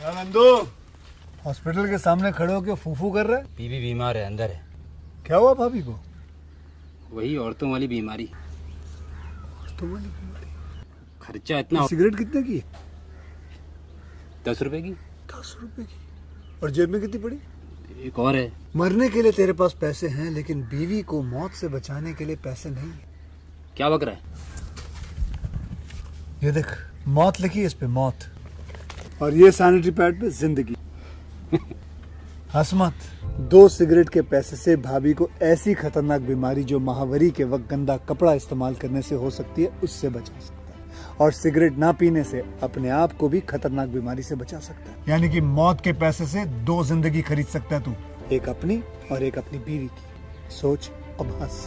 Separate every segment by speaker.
Speaker 1: Nandu hospital के सामने खड़े होकर फूफू कर रहा है।
Speaker 2: बीवी बीमार है, अंदर है।
Speaker 1: क्या हुआ भाभी को?
Speaker 2: वही औरतों वाली बीमारी।
Speaker 1: औरतों वाली बीमारी?
Speaker 2: खर्चा इतना।
Speaker 1: सिगरेट कितने की?
Speaker 2: 10 रुपए की।
Speaker 1: 10 रुपए की? और जेब में कितनी पड़ी?
Speaker 2: एक और है।
Speaker 1: मरने के लिए तेरे पास पैसे हैं, लेकिन बीवी को मौत से बचाने के लिए पैसे नहीं है।
Speaker 2: क्या बक रहा है?
Speaker 1: ये देख, मौत लिखी है इस पे, मौत। और ये सैनिटरी पैड पे जिंदगी। हंस मत। 2 सिगरेट के पैसे से भाभी को ऐसी खतरनाक बीमारी जो महावरी के वक्त गंदा कपड़ा इस्तेमाल करने से हो सकती है, उससे बचा सकता है। और सिगरेट ना पीने से अपने आप को भी खतरनाक बीमारी से बचा सकता है। यानी कि मौत के पैसे से 2 जिंदगी खरीद सकता है तू, एक अपनी और एक अपनी बीवी की। सोच अब हंस।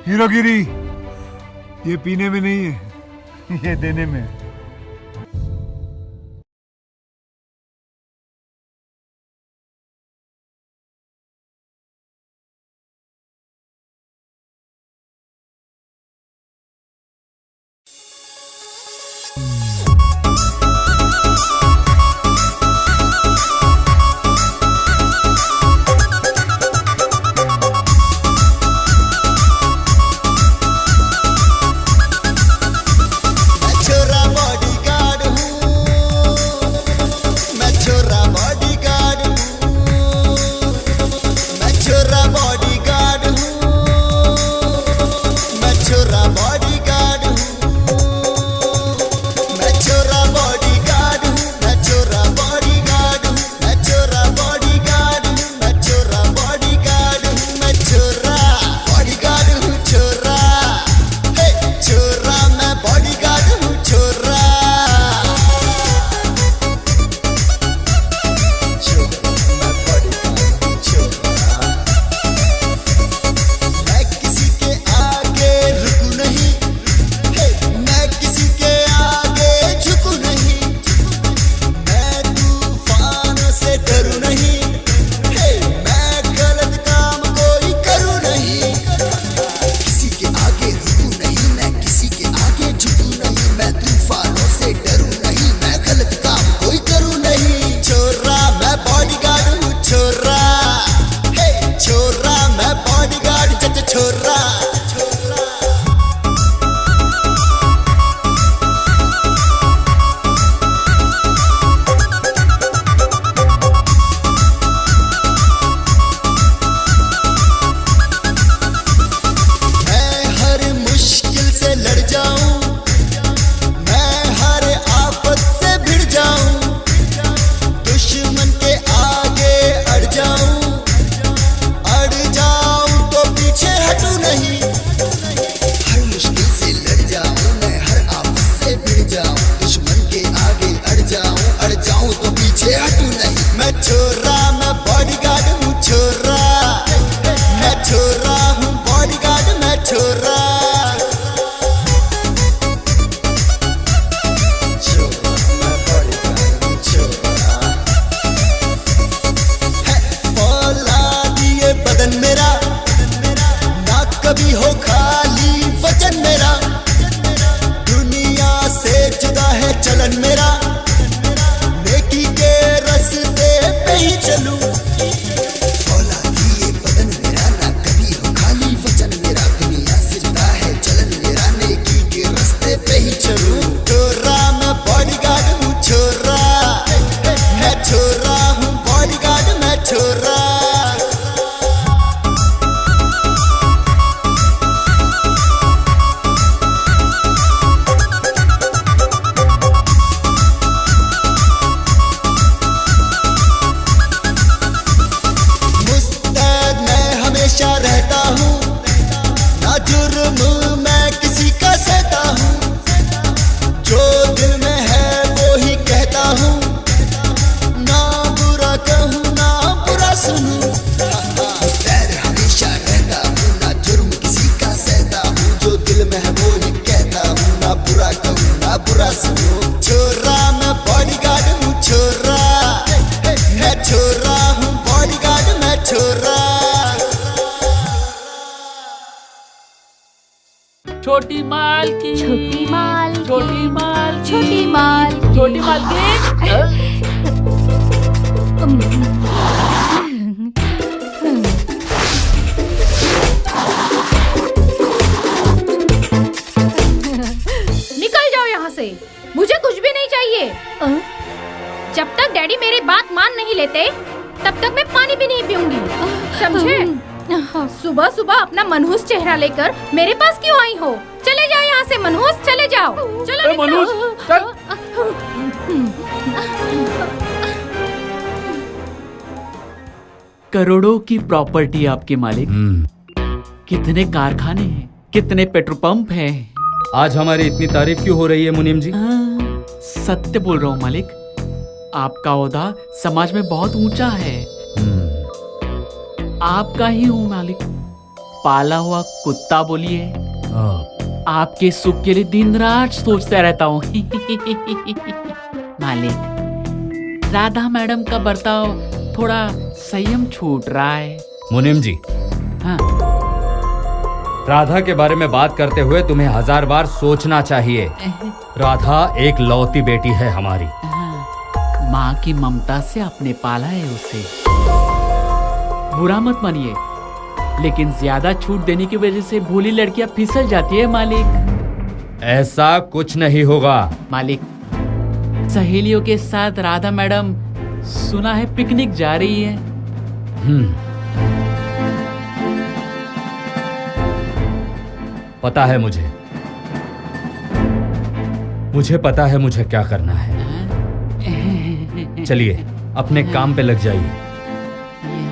Speaker 1: हीरोगिरी ये पीने में नहीं है, ये देने में है।
Speaker 3: कभी हो खाली वचन मेरा, दुनिया से जुदा है चलन मेरा, नेकी के रास्ते पे ही चलूं। औलादी ये बदन मेरा, ना कभी हो खाली वचन मेरा, दुनिया से जुदा है चलन मेरा, नेकी के रास्ते पे ही चलूं। छोरा मैं बॉडीगार्ड हूँ, छोरा मैं छोरा हूँ, बॉडीगार्ड मैं छोरा। रहता हूँ ना जुर्म मैं किसी का सहता हूँ, जो दिल में है वो ही कहता हूँ, ना बुरा कहूँ ना बुरा सुनूं। मुस्तैद हमेशा रहता हूँ, ना जुर्म किसी का सहता हूँ, जो दिल में है वो ही कहता हूँ, ना बुरा कहूँ ना बुरा सुनूं। छोरा मैं बॉडीगार्ड हूँ, छोरा मैं छोरा हूँ, बॉडीगार्ड मैं छोरा।
Speaker 4: छोटी माल की
Speaker 5: छोटी माल
Speaker 4: छोटी माल की
Speaker 5: छोटी माल
Speaker 4: छोटी माल की
Speaker 5: निकल जाओ यहाँ से, मुझे कुछ भी नहीं चाहिए। जब तक डैडी मेरी बात मान नहीं लेते तब तक मैं पानी भी नहीं पीऊंगी, समझे? सुबह सुबह अपना मनहूस चेहरा लेकर मेरे पास क्यों आई हो? चले जाओ यहाँ से मनहूस, चले जाओ। चलो निकलो।
Speaker 4: मनहूस, चल। करोड़ों की प्रॉपर्टी आपके मालिक, कितने कारखाने हैं, कितने पेट्रोल पंप हैं।
Speaker 6: आज हमारी इतनी तारीफ क्यों हो रही है मुनीम जी?
Speaker 4: सत्य बोल रहा हूँ मालिक, आपका ओहदा समाज में बहुत ऊंचा है। आपका ही हूँ मालिक, पाला हुआ कुत्ता बोलिए। आपके सुख के लिए दिन रात सोचता रहता हूँ। मालिक, राधा मैडम का बर्ताव थोड़ा संयम छूट रहा है।
Speaker 6: मुनीम जी,
Speaker 4: हाँ।
Speaker 6: राधा के बारे में बात करते हुए तुम्हें 1000 बार सोचना चाहिए। राधा एक लौती बेटी है हमारी।
Speaker 4: हाँ। माँ की ममता से आपने पाला है उसे। बुरा मत मानिए, लेकिन ज्यादा छूट देने की वजह से भोली लड़कियां फिसल जाती है मालिक।
Speaker 6: ऐसा कुछ नहीं होगा
Speaker 4: मालिक, सहेलियों के साथ राधा मैडम सुना है पिकनिक जा रही है।
Speaker 6: पता है मुझे पता है मुझे क्या करना है। चलिए अपने काम पे लग जाइए।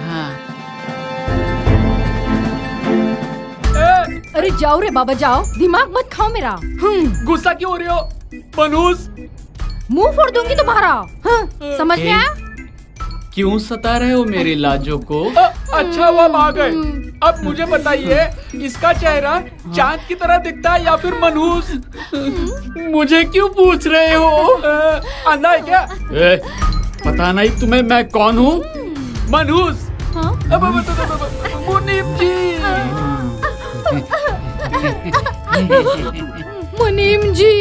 Speaker 4: हाँ।
Speaker 5: अरे जाओ रे बाबा जाओ, दिमाग मत खाओ मेरा।
Speaker 4: गुस्सा क्यों हो रही हो मनहूस?
Speaker 5: मुंह फोड़ दूंगी तुम्हारा। समझ में आया?
Speaker 4: क्यों सता रहे हो मेरी लाजों को?
Speaker 7: अच्छा वो आ गए। अब मुझे बताइए, इसका चेहरा चांद की तरह दिखता है या फिर मनहूस?
Speaker 4: मुझे क्यों पूछ रहे हो?
Speaker 7: अंधा है क्या?
Speaker 4: पता नहीं तुम्हें मैं कौन हूँ?
Speaker 7: मनहूस? मुनीम जी।
Speaker 5: मुनीम जी,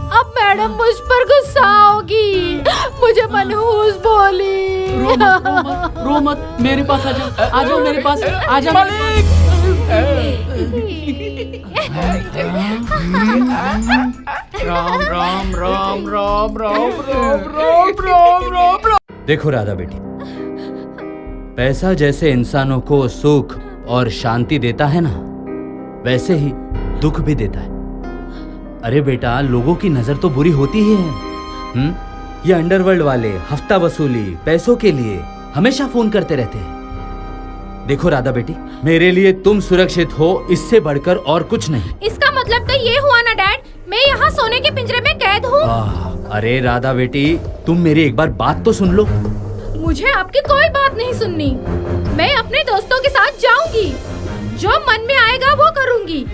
Speaker 5: अब मैडम मुझ पर गुस्सा होगी। मुझे मनहूस बोली।
Speaker 4: रो मत, मेरे पास आ जाओ, आ जाओ मेरे पास, आ जाओ। राम राम राम राम राम।
Speaker 6: देखो राधा बेटी, पैसा जैसे इंसानों को सुख और शांति देता है ना, वैसे ही दुख भी देता है। अरे बेटा, लोगों की नजर तो बुरी होती ही है। ये अंडरवर्ल्ड वाले हफ्ता वसूली, पैसों के लिए हमेशा फोन करते रहते हैं। देखो राधा बेटी, मेरे लिए तुम सुरक्षित हो, इससे बढ़कर और कुछ नहीं।
Speaker 5: इसका मतलब तो ये हुआ ना डैड, मैं यहाँ सोने के पिंजरे में कैद हूँ।
Speaker 6: अरे राधा बेटी, तुम मेरी एक बार बात तो सुन लो।
Speaker 5: मुझे आपकी कोई बात नहीं सुननी। मैं अपने दोस्तों के साथ जाऊंगी, जो मन में आएगा वो करूंगी,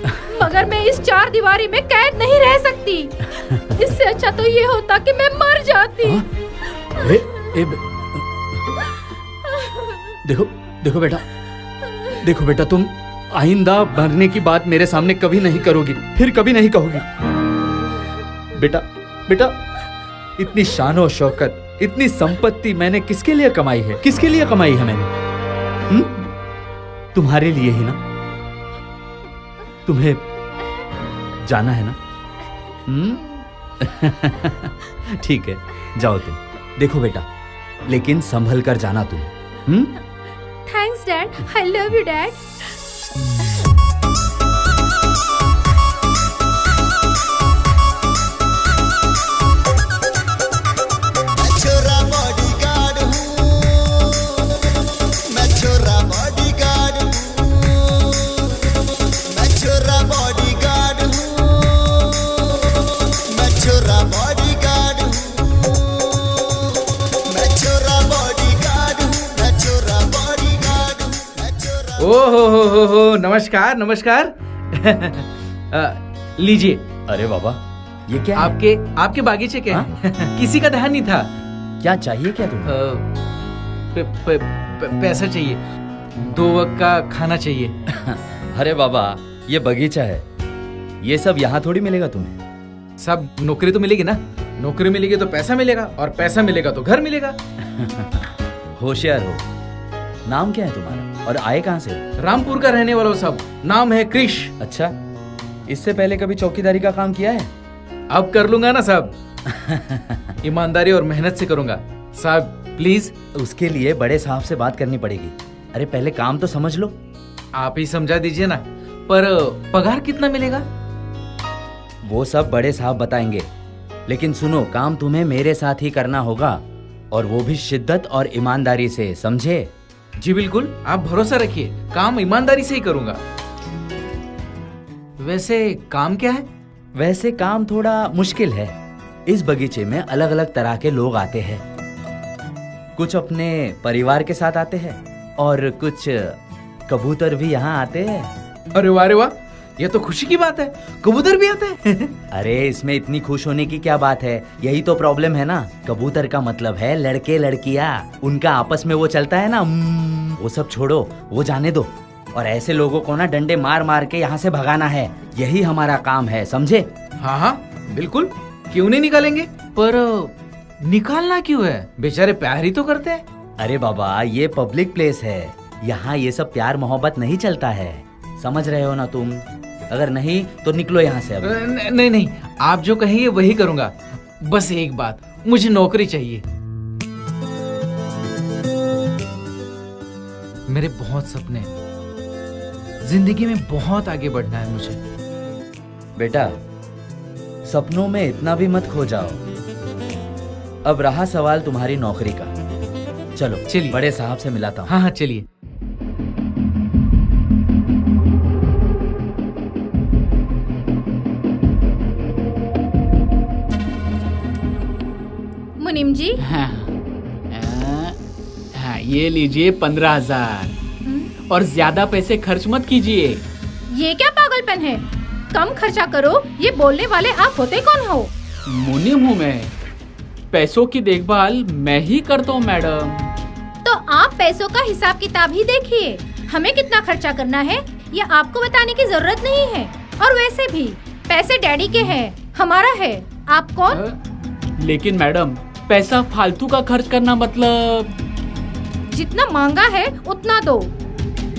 Speaker 5: मगर मैं इस 4 दीवारी में कैद नहीं रह सकती। इससे अच्छा तो ये होता कि मैं मर जाती।
Speaker 6: देखो बेटा, तुम आइंदा मरने की बात मेरे सामने कभी नहीं करोगी, फिर कभी नहीं कहोगी। बेटा, इतनी शान और शौकत, इतनी संपत्ति मैंने किसके लिए कमाई है? किसके लिए कमाई है मैंने? तुम्हारे लिए ही ना। तुम्हें जाना है ना? ठीक है, जाओ तुम। देखो बेटा, लेकिन संभल कर जाना तुम।
Speaker 5: Thanks dad, I love you dad.
Speaker 7: ओहो, नमस्कार नमस्कार। लीजिए।
Speaker 6: अरे बाबा, ये क्या है?
Speaker 7: आपके बागीचे के किसी का ध्यान नहीं था।
Speaker 6: क्या चाहिए क्या तुम्हें?
Speaker 7: पैसा चाहिए, 2 वक्त का खाना चाहिए।
Speaker 6: अरे बाबा, ये बगीचा है, ये सब यहाँ थोड़ी मिलेगा तुम्हें।
Speaker 7: सब नौकरी तो मिलेगी ना, नौकरी मिलेगी तो पैसा मिलेगा, और पैसा मिलेगा तो घर मिलेगा।
Speaker 6: होशियार हो। नाम क्या है तुम्हारा और आए कहाँ से हो?
Speaker 7: रामपुर का रहने वाला हूँ सब। नाम है क्रिश।
Speaker 6: अच्छा, इससे पहले कभी चौकीदारी का काम किया है?
Speaker 7: अब कर लूंगा ना सब। ईमानदारी और मेहनत से करूंगा साहब, प्लीज।
Speaker 6: उसके लिए बड़े साहब से बात करनी पड़ेगी। अरे पहले काम तो समझ लो।
Speaker 7: आप ही समझा दीजिए ना। पर पगार कितना मिलेगा?
Speaker 6: वो सब बड़े साहब बताएंगे, लेकिन सुनो, काम तुम्हें मेरे साथ ही करना होगा, और वो भी शिद्दत और ईमानदारी से, समझे?
Speaker 7: जी बिल्कुल, आप भरोसा रखिए, काम ईमानदारी से ही करूंगा। वैसे काम क्या है?
Speaker 6: वैसे काम थोड़ा मुश्किल है। इस बगीचे में अलग अलग तरह के लोग आते हैं। कुछ अपने परिवार के साथ आते हैं और कुछ कबूतर भी यहाँ आते हैं।
Speaker 7: अरे वाह रे वाह, ये तो खुशी की बात है, कबूतर भी आते हैं।
Speaker 6: अरे इसमें इतनी खुश होने की क्या बात है? यही तो प्रॉब्लम है ना। कबूतर का मतलब है लड़के लड़कियाँ, उनका आपस में वो चलता है ना, वो सब छोड़ो, वो जाने दो। और ऐसे लोगों को ना डंडे मार मार के यहाँ से भगाना है, यही हमारा काम है, समझे?
Speaker 7: हाँ हाँ बिल्कुल, क्यों नहीं निकालेंगे। पर निकालना क्यों है? बेचारे प्यार ही तो करते हैं।
Speaker 6: अरे बाबा, ये पब्लिक प्लेस है, यहाँ ये सब प्यार मोहब्बत नहीं चलता है, समझ रहे हो ना तुम? अगर नहीं तो निकलो यहाँ से अब।
Speaker 7: नहीं नहीं, आप जो कहेंगे वही करूंगा। बस एक बात, मुझे नौकरी चाहिए। मेरे बहुत सपने, जिंदगी में बहुत आगे बढ़ना है मुझे।
Speaker 6: बेटा, सपनों में इतना भी मत खो जाओ। अब रहा सवाल तुम्हारी नौकरी का। चलो
Speaker 7: चलिए,
Speaker 6: बड़े साहब से मिलाता हूँ।
Speaker 7: हाँ हाँ चलिए।
Speaker 5: मुनीम जी,
Speaker 4: हाँ, हाँ, ये लीजिए 15,000। और ज्यादा पैसे खर्च मत कीजिए।
Speaker 5: ये क्या पागलपन है? कम खर्चा करो, ये बोलने वाले आप होते कौन हो?
Speaker 4: मुनीम हूँ मैं, पैसों की देखभाल मैं ही करता हूँ मैडम।
Speaker 5: तो आप पैसों का हिसाब किताब ही देखिए। हमें कितना खर्चा करना है ये आपको बताने की जरूरत नहीं है। और वैसे भी पैसे डैडी के हैं, हमारा है। आप कौन?
Speaker 4: लेकिन मैडम, पैसा फालतू का खर्च करना मतलब?
Speaker 5: जितना मांगा है उतना दो।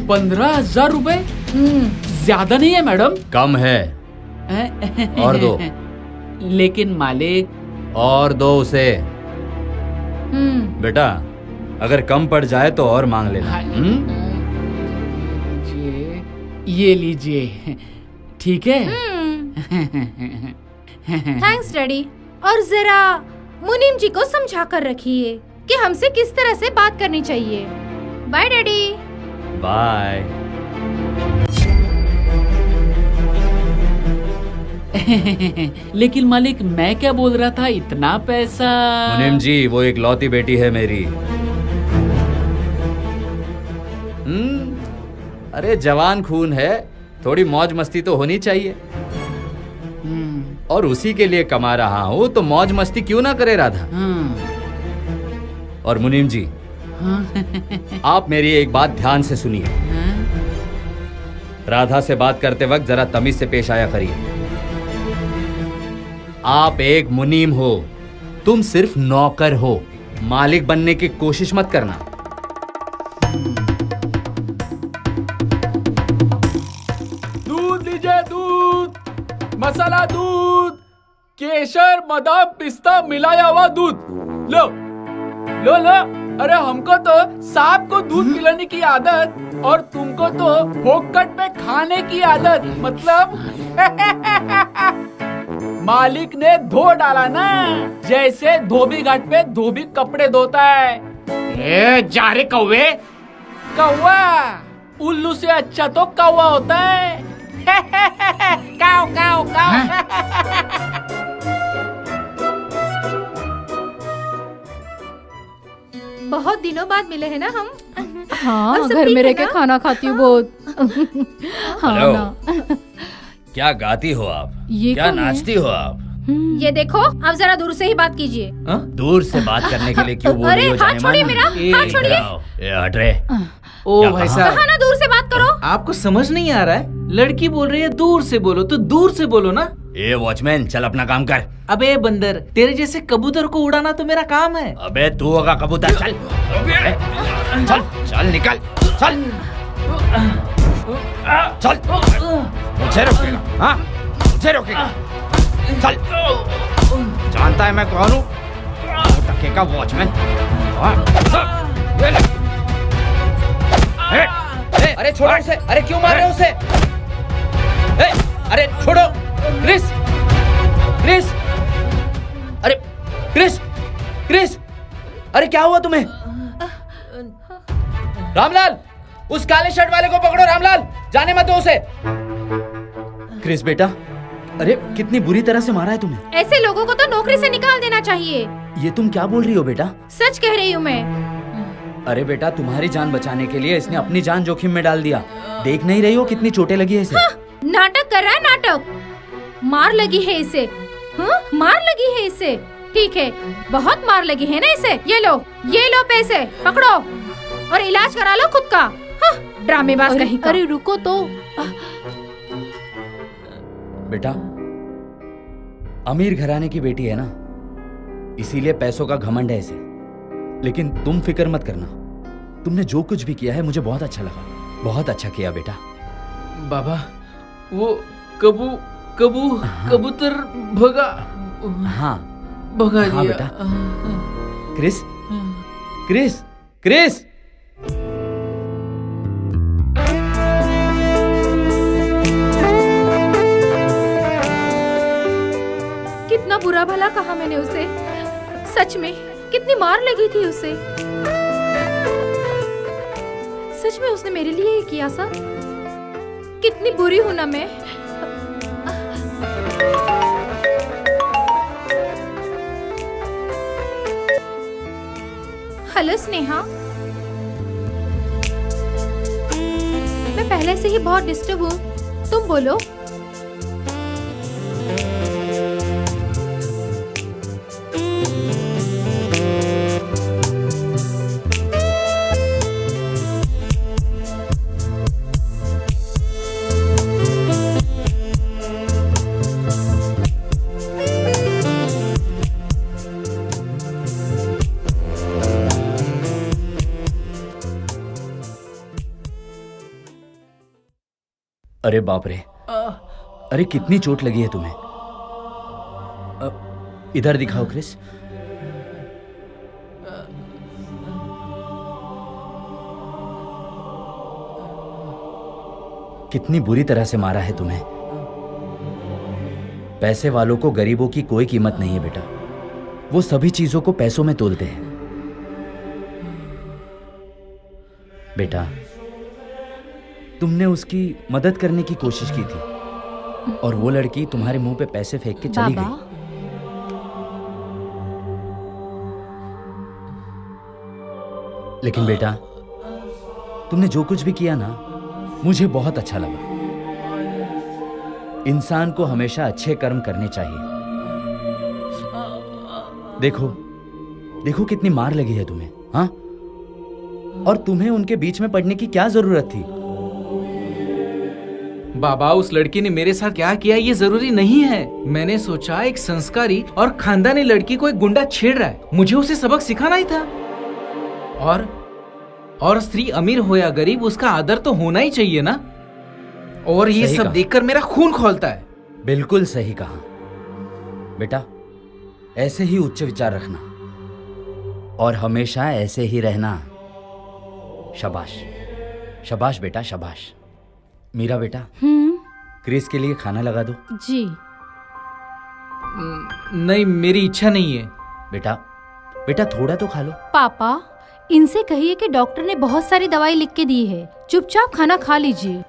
Speaker 4: 15,000 रुपए ज्यादा नहीं है मैडम?
Speaker 6: कम है, और दो।
Speaker 4: लेकिन मालिक।
Speaker 6: और दो उसे। बेटा, अगर कम पड़ जाए तो और मांग लेना।
Speaker 4: ये लीजिए, ठीक है?
Speaker 5: Thanks daddy. और जरा मुनीम जी को समझा कर रखिए कि हमसे किस तरह से बात करनी चाहिए। Bye daddy.
Speaker 6: बाय।
Speaker 4: लेकिन मालिक, मैं क्या बोल रहा था, इतना पैसा?
Speaker 6: मुनीम जी, वो एक लौती बेटी है मेरी। अरे जवान खून है, थोड़ी मौज मस्ती तो होनी चाहिए। और उसी के लिए कमा रहा हूँ, तो मौज मस्ती क्यों ना करे राधा? और मुनीम जी, आप मेरी एक बात ध्यान से सुनिए। राधा से बात करते वक्त जरा तमीज से पेश आया करिए। आप एक मुनीम हो, तुम सिर्फ नौकर हो, मालिक बनने की कोशिश मत करना।
Speaker 7: दूध लीजिए, दूध, मसाला दूध, केसर, बादाम, पिस्ता मिलाया हुआ दूध। लो लो लो। अरे हमको तो सांप को दूध पिलाने की आदत, और तुमको तो फोकट में खाने की आदत। मतलब मालिक ने धो डाला ना, जैसे धोबी घाट पे धोबी कपड़े धोता है। ए जा रे कौवे। कौवा? उल्लू से अच्छा तो कौवा होता है। काव काव काव।
Speaker 5: बहुत दिनों बाद मिले हैं ना हम।
Speaker 8: हाँ,
Speaker 5: और सब
Speaker 8: घर
Speaker 5: ठीक
Speaker 8: में
Speaker 5: है
Speaker 8: रह के
Speaker 5: ना?
Speaker 8: खाना खाती हूँ बहुत। हाँ
Speaker 6: हेलो।
Speaker 8: ना।
Speaker 6: क्या गाती हो आप?
Speaker 8: ये
Speaker 6: क्या
Speaker 8: कौन है?
Speaker 6: नाचती हो आप?
Speaker 5: ये देखो, अब जरा दूर से ही बात कीजिए।
Speaker 6: दूर से बात करने के लिए क्यों बोल रही हो?
Speaker 5: अरे हाथ छोड़िए मेरा, हाथ छोड़िए।
Speaker 6: हट रे।
Speaker 7: ओ
Speaker 6: क्या
Speaker 7: भाई
Speaker 6: कहा?
Speaker 7: साहब,
Speaker 5: कहा ना दूर से बात करो।
Speaker 7: आपको समझ नहीं आ रहा है? लड़की बोल रही है दूर से बोलो, तो दूर से बोलो ना।
Speaker 6: ए वॉचमैन, चल अपना काम कर।
Speaker 7: अबे बंदर, तेरे जैसे कबूतर को उड़ाना तो मेरा काम है।
Speaker 6: अबे तू होगा कबूतर, चल चल चल निकल, चल चल, मुझे रोकेगा? हाँ, मुझे रोकेगा? चल, जानता है मैं कौन हूँ? टके का वॉचमैन।
Speaker 7: अरे छोड़ो उसे, अरे क्यों मार रहे हो उसे? अरे छोड़ो, क्रिस, क्रिस,
Speaker 6: अरे क्रिस, क्रिस, अरे क्या हुआ तुम्हें?
Speaker 7: रामलाल, उस काले शर्ट वाले को पकड़ो। रामलाल, जाने मत दो उसे।
Speaker 6: क्रिस बेटा, अरे कितनी बुरी तरह से मारा है तुम्हें।
Speaker 5: ऐसे लोगों को तो नौकरी से निकाल देना चाहिए।
Speaker 6: ये तुम क्या बोल रही हो बेटा?
Speaker 5: सच कह रही हूँ मैं।
Speaker 6: अरे बेटा, तुम्हारी जान बचाने के लिए इसने अपनी जान जोखिम में डाल दिया। देख नहीं रही हो कितनी चोटें लगी है इसे?
Speaker 5: हाँ, नाटक कर रहा है, नाटक। मार लगी है इसे। हाँ, मार लगी है इसे। ठीक है, बहुत मार लगी है ना इसे। ये लो पैसे, पकड़ो और इलाज करा लो खुद का। हाँ, ड्रामेबाज कहीं का।
Speaker 8: अरे रुको तो।
Speaker 6: बेटा, अमीर घराने की बेटी है ना, इसीलिए पैसों का घमंड है इसे। लेकिन तुम फिक्र मत करना, तुमने जो कुछ भी किया है मुझे बहुत अच्छा लगा। बहुत अच्छा किया बेटा।
Speaker 7: बाबा, वो कबूतर भगा।
Speaker 6: हाँ
Speaker 7: भगा
Speaker 6: हाँ
Speaker 7: दिया।
Speaker 6: बेटा। क्रिस, क्रिस, क्रिस,
Speaker 5: कितना बुरा भला कहा मैंने उसे। सच में कितनी मार लगी थी उसे। सच में उसने मेरे लिए ही किया सब। कितनी बुरी हूं ना मैं। हेलो स्नेहा, मैं पहले से ही बहुत डिस्टर्ब हूँ, तुम बोलो।
Speaker 6: अरे बाप रे, अरे कितनी चोट लगी है तुम्हें। इधर दिखाओ क्रिस। कितनी बुरी तरह से मारा है तुम्हें। पैसे वालों को गरीबों की कोई कीमत नहीं है बेटा। वो सभी चीजों को पैसों में तोलते हैं। बेटा, तुमने उसकी मदद करने की कोशिश की थी और वो लड़की तुम्हारे मुंह पे पैसे फेंक के चली गई। लेकिन बेटा, तुमने जो कुछ भी किया ना, मुझे बहुत अच्छा लगा। इंसान को हमेशा अच्छे कर्म करने चाहिए। देखो देखो कितनी मार लगी है तुम्हें। हाँ, और तुम्हें उनके बीच में पड़ने की क्या जरूरत थी?
Speaker 7: बाबा, उस लड़की ने मेरे साथ क्या किया ये जरूरी नहीं है। मैंने सोचा एक संस्कारी और खानदानी लड़की को एक गुंडा छेड़ रहा है, मुझे उसे सबक सिखाना ही था। और स्त्री अमीर हो या गरीब, उसका आदर तो होना ही चाहिए ना। और ये सब देखकर मेरा खून खौलता है।
Speaker 6: बिल्कुल सही कहा बेटा। ऐसे ही उच्च विचार रखना और हमेशा ऐसे ही रहना। शाबाश, शाबाश बेटा, शाबाश। मीरा बेटा, क्रिस के लिए खाना लगा दो।
Speaker 8: जी।
Speaker 7: नहीं, मेरी इच्छा नहीं है।
Speaker 6: बेटा बेटा, थोड़ा तो खा लो।
Speaker 8: पापा, इनसे कहिए कि डॉक्टर ने बहुत सारी दवाई लिख के दी है, चुपचाप खाना खा लीजिए।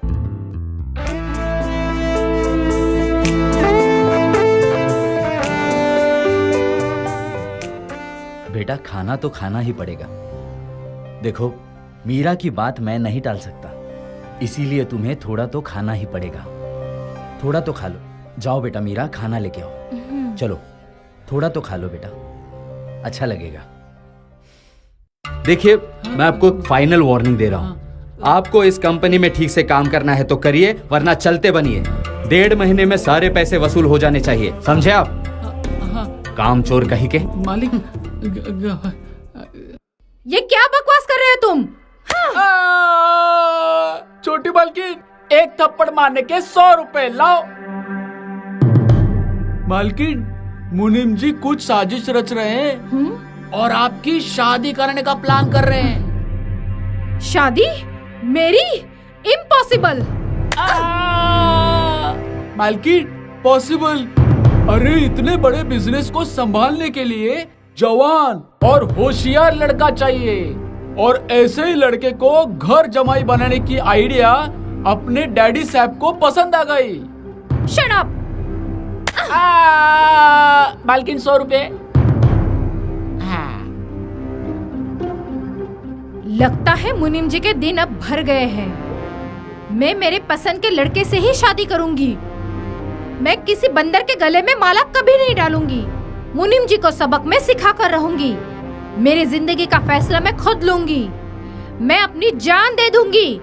Speaker 6: बेटा, खाना तो खाना ही पड़ेगा। देखो, मीरा की बात मैं नहीं टाल सकता, इसीलिए तुम्हें थोड़ा तो खाना ही पड़ेगा। थोड़ा तो खा लो। जाओ बेटा मीरा, खाना लेके आओ। चलो, थोड़ा तो खा लो बेटा, अच्छा लगेगा। देखिए, मैं आपको एक फाइनल वार्निंग दे रहा हूं। आपको इस कंपनी में ठीक से काम करना है तो करिए, वरना चलते बनिए। 1.5 महीने में सारे पैसे वसूल हो जाने चाहिए, समझे आप? काम चोर कहीं के।
Speaker 7: मालिक
Speaker 5: ये क्या बकवास कर रहे हो तुम?
Speaker 7: छोटी मालकिन, एक थप्पड़ मारने के 100 रुपए लाओ। मालकिन, मुनीम जी कुछ साजिश रच रहे हैं और आपकी शादी करने का प्लान कर रहे हैं।
Speaker 5: शादी मेरी? इम्पॉसिबल।
Speaker 7: मालकिन, पॉसिबल। अरे इतने बड़े बिजनेस को संभालने के लिए जवान और होशियार लड़का चाहिए, और ऐसे ही लड़के को घर जमाई बनाने की आइडिया अपने डैडी साहब को पसंद आ गई।
Speaker 5: Shut up.
Speaker 7: मालकिन 100 रुपए।
Speaker 5: लगता है मुनीम जी के दिन अब भर गए हैं। मैं मेरे पसंद के लड़के से ही शादी करूंगी। मैं किसी बंदर के गले में माला कभी नहीं डालूंगी। मुनीम जी को सबक मैं सिखा कर रहूंगी। मेरी जिंदगी का फैसला मैं खुद लूंगी। मैं अपनी जान दे दूंगी,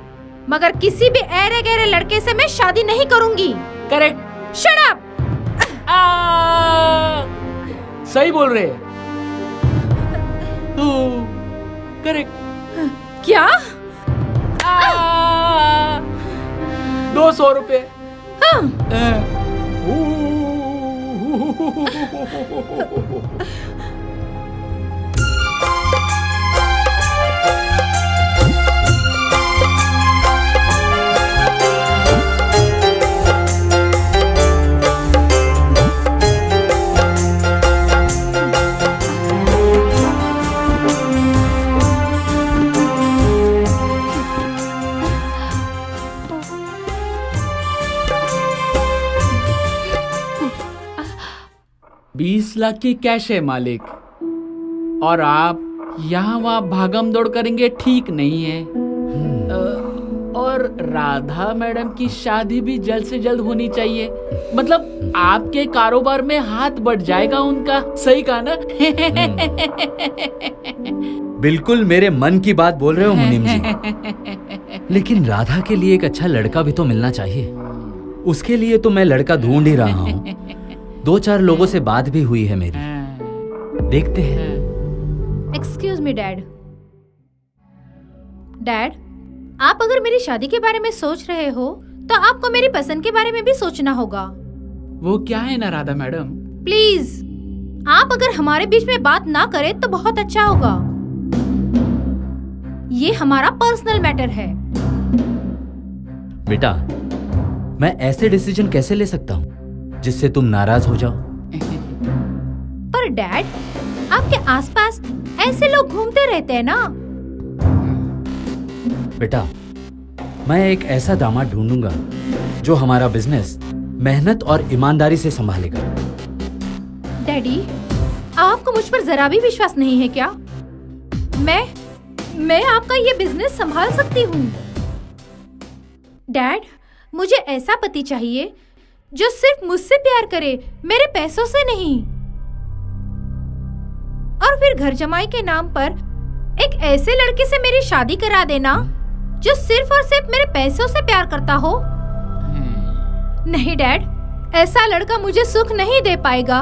Speaker 5: मगर किसी भी ऐरे गहरे लड़के से मैं शादी नहीं करूंगी।
Speaker 7: करेक्ट।
Speaker 5: Shut up.
Speaker 7: सही बोल रहे। करेक्ट।
Speaker 5: क्या?
Speaker 7: 200 रुपए। $20 लाख की कैश है मालिक, और आप यहाँ वहाँ भागम दौड़ करेंगे ठीक नहीं है। और राधा मैडम की शादी भी जल्द से जल्द होनी चाहिए। मतलब आपके कारोबार में हाथ बढ़ जाएगा उनका। सही कहा ना?
Speaker 6: बिल्कुल मेरे मन की बात बोल रहे हो मुनीम जी। लेकिन राधा के लिए एक अच्छा लड़का भी तो मिलना चाहिए। उसके लिए तो मैं लड़का ढूंढ ही रहा हूँ। 2-4 लोगों से बात भी हुई है मेरी, देखते हैं।
Speaker 5: Excuse me dad. डैड, आप अगर मेरी शादी के बारे में सोच रहे हो तो आपको मेरी पसंद के बारे में भी सोचना होगा।
Speaker 7: वो क्या है ना राधा मैडम?
Speaker 5: प्लीज, आप अगर हमारे बीच में बात ना करें तो बहुत अच्छा होगा। ये हमारा पर्सनल मैटर है।
Speaker 6: बेटा, मैं ऐसे डिसीजन कैसे ले सकता हूँ जिससे तुम नाराज हो जाओ?
Speaker 5: पर डैड, आपके आसपास ऐसे लोग घूमते रहते हैं ना।
Speaker 6: बेटा, मैं एक ऐसा दामाद ढूंढूंगा जो हमारा बिजनेस मेहनत और ईमानदारी से संभालेगा।
Speaker 5: डैडी, आपको मुझ पर जरा भी विश्वास नहीं है क्या? मैं आपका ये बिजनेस संभाल सकती हूँ। डैड, मुझे ऐसा पति चाहिए जो सिर्फ मुझसे प्यार करे, मेरे पैसों से नहीं। और फिर घर जमाई के नाम पर एक ऐसे लड़के से मेरी शादी करा देना जो सिर्फ और सिर्फ मेरे पैसों से प्यार करता हो। नहीं डैड, ऐसा लड़का मुझे सुख नहीं दे पाएगा।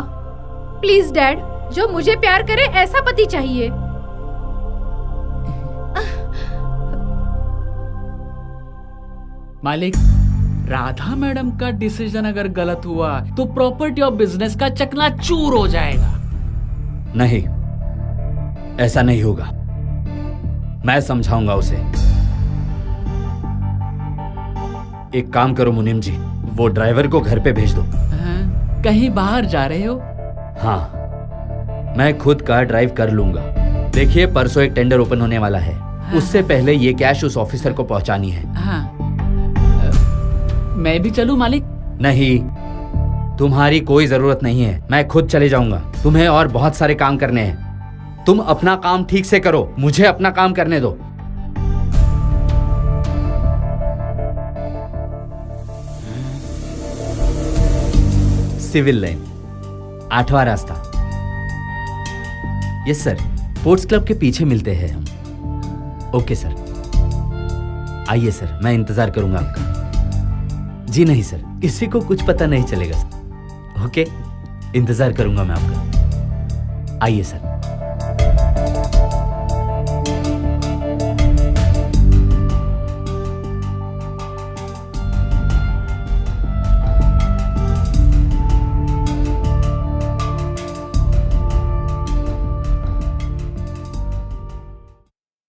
Speaker 5: प्लीज डैड, जो मुझे प्यार करे ऐसा पति चाहिए।
Speaker 7: मालिक, राधा मैडम का डिसीजन अगर गलत हुआ तो प्रॉपर्टी और बिजनेस का चकनाचूर हो जाएगा।
Speaker 6: नहीं, ऐसा नहीं होगा। मैं समझाऊंगा उसे। एक काम करो मुनीम जी, वो ड्राइवर को घर पे भेज दो।
Speaker 7: कहीं बाहर जा रहे हो?
Speaker 6: हाँ, मैं खुद कार ड्राइव कर लूंगा। देखिए, परसों एक टेंडर ओपन होने वाला है। उससे पहले ये कैश उस ऑफिसर को पहुंचानी है।
Speaker 7: हाँ। मैं भी चलूं मालिक?
Speaker 6: नहीं, तुम्हारी कोई जरूरत नहीं है। मैं खुद चले जाऊंगा। तुम्हें और बहुत सारे काम करने हैं। तुम अपना काम ठीक से करो, मुझे अपना काम करने दो। सिविल लाइन, 8वां रास्ता। यस सर, स्पोर्ट्स क्लब के पीछे मिलते हैं हम। ओके सर, आइए सर, मैं इंतजार करूंगा आपका। जी नहीं सर, किसी को कुछ पता नहीं चलेगा सर। ओके, इंतजार करूंगा मैं आपका। आइए सर।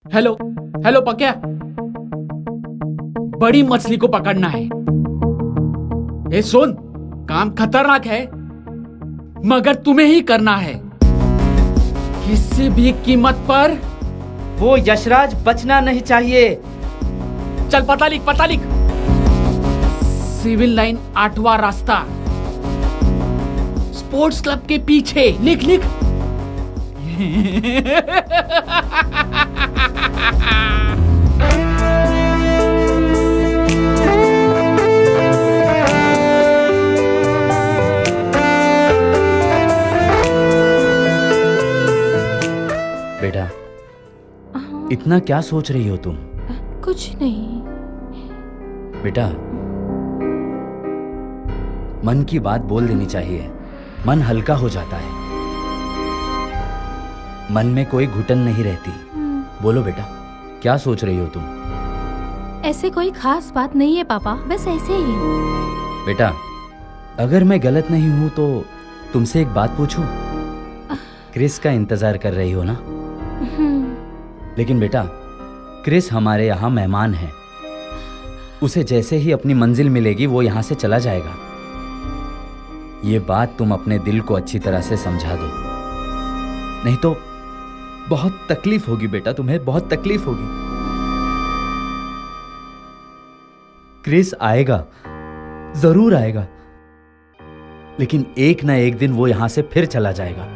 Speaker 4: हेलो हेलो पक्या, बड़ी मछली को पकड़ना है। ए सुन, काम खतरनाक है मगर तुम्हें ही करना है, किसी भी कीमत पर।
Speaker 6: वो यशराज बचना नहीं चाहिए।
Speaker 4: चल पता लिख। सिविल लाइन 8वां रास्ता, स्पोर्ट्स क्लब के पीछे। लिख।
Speaker 6: बेटा, इतना क्या सोच रही हो तुम?
Speaker 8: कुछ नहीं।
Speaker 6: बेटा, मन की बात बोल देनी चाहिए, मन हल्का हो जाता है, मन में कोई घुटन नहीं रहती। बोलो बेटा, क्या सोच रही हो तुम?
Speaker 8: ऐसे कोई खास बात नहीं है पापा, बस ऐसे ही।
Speaker 6: बेटा, अगर मैं गलत नहीं हूं तो तुमसे एक बात पूछूं? क्रिस का इंतजार कर रही हो ना? लेकिन बेटा, क्रिस हमारे यहाँ मेहमान है। उसे जैसे ही अपनी मंजिल मिलेगी वो यहाँ से चला जाएगा। ये बात तुम अपने दिल को अच्छी तरह से समझा दो, नहीं तो बहुत तकलीफ होगी बेटा, तुम्हें बहुत तकलीफ होगी। क्रिस आएगा, जरूर आएगा, लेकिन एक ना एक दिन वो यहां से फिर चला जाएगा।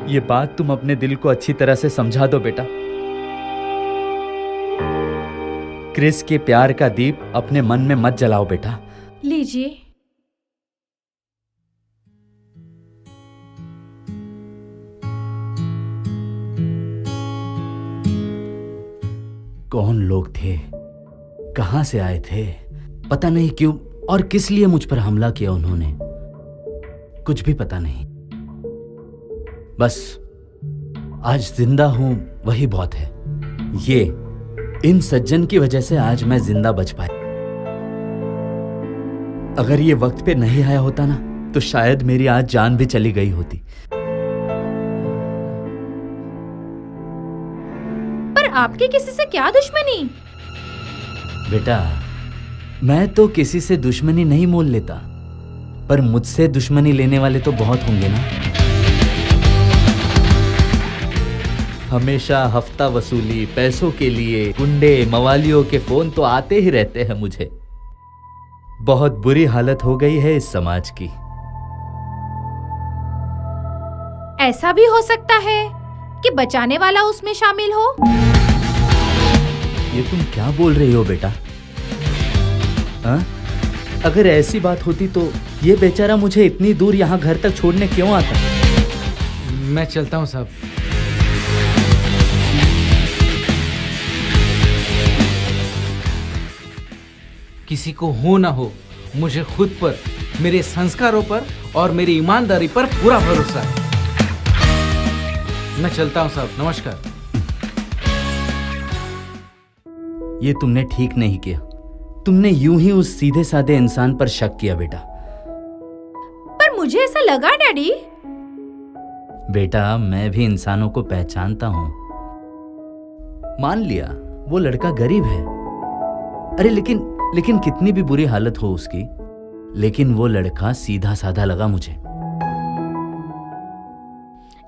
Speaker 6: ये बात तुम अपने दिल को अच्छी तरह से समझा दो बेटा। क्रिस के प्यार का दीप अपने मन में मत जलाओ बेटा।
Speaker 8: लीजिए।
Speaker 6: कौन लोग थे, कहां से आए थे, पता नहीं क्यों और किस लिए मुझ पर हमला किया उन्होंने, कुछ भी पता नहीं। बस आज जिंदा हूं वही बहुत है। ये इन सज्जन की वजह से आज मैं जिंदा बच पाया। अगर ये वक्त पे नहीं आया होता ना तो शायद मेरी आज जान भी चली गई होती।
Speaker 5: पर आपकी किसी से क्या दुश्मनी?
Speaker 6: बेटा, मैं तो किसी से दुश्मनी नहीं मोल लेता, पर मुझसे दुश्मनी लेने वाले तो बहुत होंगे ना। हमेशा हफ्ता वसूली, पैसों के लिए गुंडे मवालियों के फोन तो आते ही रहते हैं मुझे। बहुत बुरी हालत हो गई है इस समाज की।
Speaker 5: ऐसा भी हो सकता है कि बचाने वाला उसमें शामिल हो।
Speaker 6: ये तुम क्या बोल रही हो बेटा? हाँ? अगर ऐसी बात होती तो ये बेचारा मुझे इतनी दूर यहाँ घर तक छोड़ने क्यों आता?
Speaker 7: मैं चलता हूँ साहब। किसी को हो ना हो, मुझे खुद पर, मेरे संस्कारों पर और मेरी ईमानदारी पर पूरा भरोसा है। मैं चलता हूँ साहब, नमस्कार।
Speaker 6: ये तुमने ठीक नहीं किया। तुमने यूं ही उस सीधे साधे इंसान पर शक किया बेटा।
Speaker 5: पर मुझे ऐसा लगा डैडी।
Speaker 6: बेटा, मैं भी इंसानों को पहचानता हूं। मान लिया वो लड़का गरीब है, अरे लेकिन कितनी भी बुरी हालत हो उसकी, लेकिन वो लड़का सीधा साधा लगा मुझे।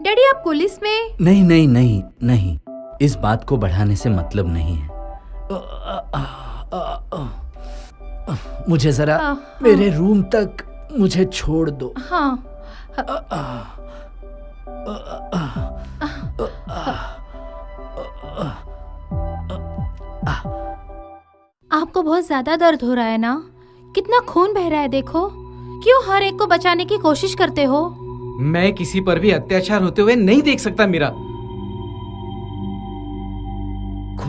Speaker 5: डैडी, आप पुलिस में?
Speaker 6: नहीं नहीं नहीं नहीं, इस बात को बढ़ाने से मतलब नहीं है। मुझे जरा मेरे रूम तक मुझे छोड़ दो।
Speaker 5: हाँ।
Speaker 8: आपको बहुत ज्यादा दर्द हो रहा है ना? कितना खून बह रहा है देखो। क्यों हर एक को बचाने की कोशिश करते हो?
Speaker 7: मैं किसी पर भी अत्याचार होते हुए नहीं देख सकता मीरा।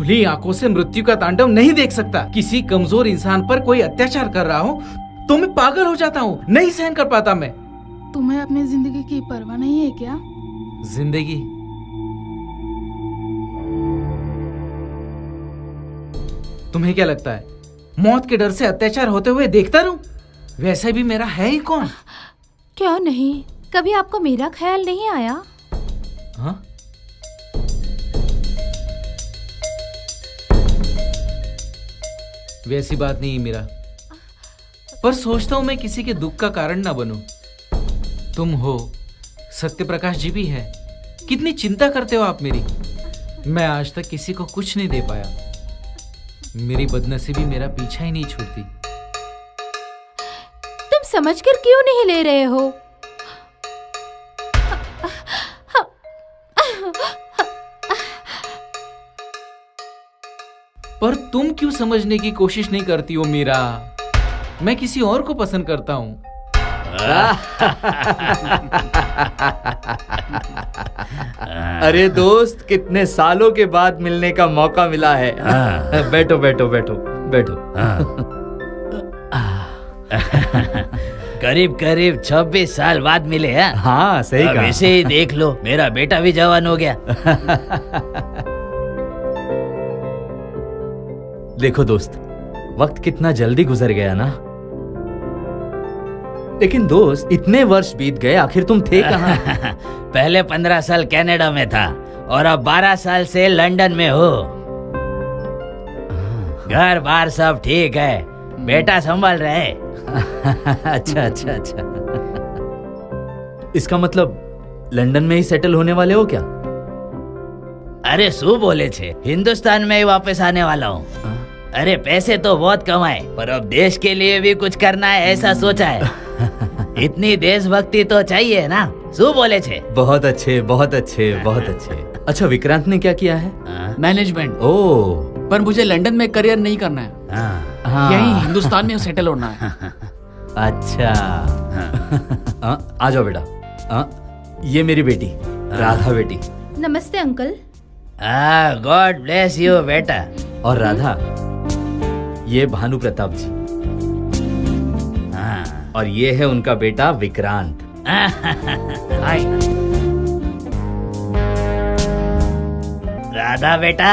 Speaker 7: खुली आंखों से मृत्यु का तांडव नहीं देख सकता। किसी कमजोर इंसान पर कोई अत्याचार कर रहा हो तो मैं पागल हो जाता हूँ, नहीं सहन कर पाता मैं।
Speaker 9: तुम्हें अपनी जिंदगी की परवाह नहीं है क्या?
Speaker 7: जिंदगी? तुम्हें क्या लगता है मौत के डर से अत्याचार होते हुए देखता रहूं? वैसे भी मेरा है ही कौन?
Speaker 8: क्यों नहीं, कभी आपको मेरा ख्याल नहीं आया?
Speaker 7: हाँ? वैसी बात नहीं मेरा, पर सोचता हूं मैं किसी के दुख का कारण ना बनूं। तुम हो, सत्य प्रकाश जी भी है। कितनी चिंता करते हो आप मेरी। मैं आज तक किसी को कुछ नहीं दे पाया। मेरी बदनसीबी मेरा पीछा ही नहीं छोड़ती।
Speaker 8: तुम समझकर क्यों नहीं ले रहे हो?
Speaker 7: पर तुम क्यों समझने की कोशिश नहीं करती हो मीरा? मैं किसी और को पसंद करता हूं।
Speaker 6: अरे दोस्त, कितने सालों के बाद मिलने का मौका मिला है। बैठो बैठो बैठो बैठो।
Speaker 10: करीब करीब 26 साल बाद मिले हैं।
Speaker 6: हाँ सही
Speaker 10: अब
Speaker 6: कहा।
Speaker 10: इसे ही देख लो, मेरा बेटा भी जवान हो गया।
Speaker 6: देखो दोस्त, वक्त कितना जल्दी गुजर गया ना। लेकिन दोस्त, इतने वर्ष बीत गए, आखिर तुम थे कहाँ?
Speaker 10: पहले 15 साल कनाडा में था और अब 12 साल से लंदन में हो। घर बार सब ठीक है, बेटा संभाल रहे।
Speaker 6: अच्छा अच्छा अच्छा। इसका मतलब लंदन में ही सेटल होने वाले हो क्या?
Speaker 10: अरे सु बोले छे, हिंदुस्तान में ही वापस आने वाला हूँ। अरे पैसे तो बहुत कमाए, पर अब देश के लिए भी कुछ करना है, ऐसा सोचा है। इतनी देशभक्ति तो चाहिए ना, सु बोले छे।
Speaker 6: बहुत अच्छे बहुत अच्छे बहुत अच्छे। अच्छा, विक्रांत ने क्या किया है?
Speaker 4: मैनेजमेंट।
Speaker 6: ओह,
Speaker 4: पर मुझे लंदन में करियर नहीं करना है,
Speaker 6: हाँ।
Speaker 4: यहीं हिंदुस्तान में सेटल होना है।
Speaker 6: अच्छा। आ जाओ बेटा। ये मेरी बेटी राधा बेटी।
Speaker 8: नमस्ते अंकल।
Speaker 10: गॉड ब्लेस यू बेटा।
Speaker 6: और राधा, ये भानु प्रताप जी। और ये है उनका बेटा विक्रांत।
Speaker 10: हाय राधा बेटा,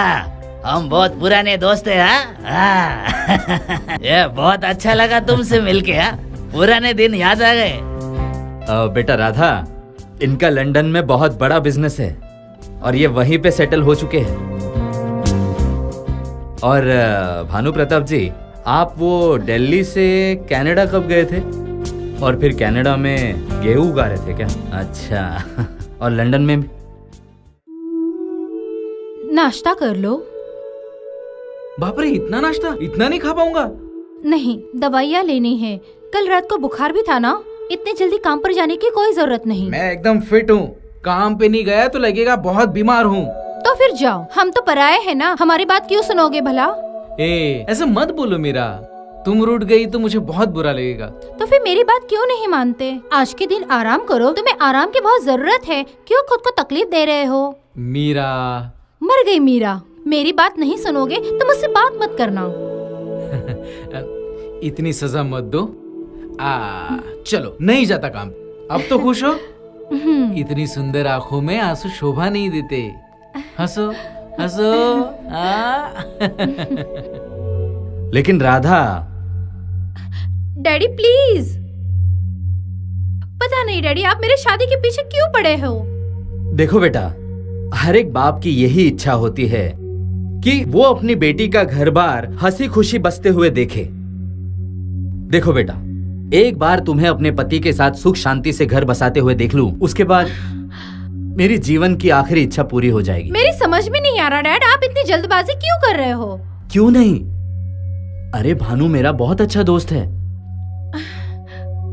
Speaker 10: हम बहुत पुराने दोस्त हैं। हाँ? ये बहुत अच्छा लगा तुमसे मिलके। हाँ, पुराने दिन याद आ गए।
Speaker 6: बेटा राधा, इनका लंदन में बहुत बड़ा बिजनेस है और ये वहीं पे सेटल हो चुके हैं। और भानु प्रताप जी, आप वो दिल्ली से कनाडा कब गए थे? और फिर कनाडा में गेहूं उगा रहे थे क्या? अच्छा। और लंदन में?
Speaker 8: नाश्ता कर लो।
Speaker 7: बाप रे, इतना नाश्ता? इतना नहीं खा पाऊंगा।
Speaker 8: नहीं, दवाइयाँ लेनी है। कल रात को बुखार भी था ना, इतने जल्दी काम पर जाने की कोई जरूरत नहीं।
Speaker 7: मैं एकदम फिट हूँ, काम पे नहीं गया तो लगेगा बहुत बीमार हूँ।
Speaker 8: तो फिर जाओ, हम तो पराये हैं ना, हमारी बात क्यों सुनोगे भला?
Speaker 7: ऐसा मत बोलो मीरा, तुम रूठ गई तो मुझे बहुत बुरा लगेगा।
Speaker 8: तो फिर मेरी बात क्यों नहीं मानते? आज के दिन आराम करो, तुम्हें आराम की बहुत जरूरत है। क्यों खुद को तकलीफ दे रहे हो?
Speaker 7: मीरा।
Speaker 8: मर गई मीरा। मेरी बात नहीं सुनोगे तो मुझसे बात मत करना।
Speaker 7: इतनी सजा मत दो। चलो, नहीं जाता काम। अब तो खुश हो? इतनी सुंदर आंखों में आंसू शोभा नहीं देते। हंसो हंसो।
Speaker 6: लेकिन राधा।
Speaker 8: Daddy please. पता नहीं डैडी, आप मेरे शादी के पीछे क्यों पड़े हो?
Speaker 6: देखो बेटा, हर एक बाप की यही इच्छा होती है कि वो अपनी बेटी का घर बार हंसी खुशी बसते हुए देखे। देखो बेटा, एक बार तुम्हें अपने पति के साथ सुख शांति से घर बसाते हुए देख लूं, उसके बाद मेरी जीवन की आखिरी इच्छा पूरी हो जाएगी।
Speaker 8: मेरी समझ में नहीं आ रहा डैड, आप इतनी जल्दबाजी क्यों कर रहे हो?
Speaker 6: क्यों नहीं? अरे भानु मेरा बहुत अच्छा दोस्त है,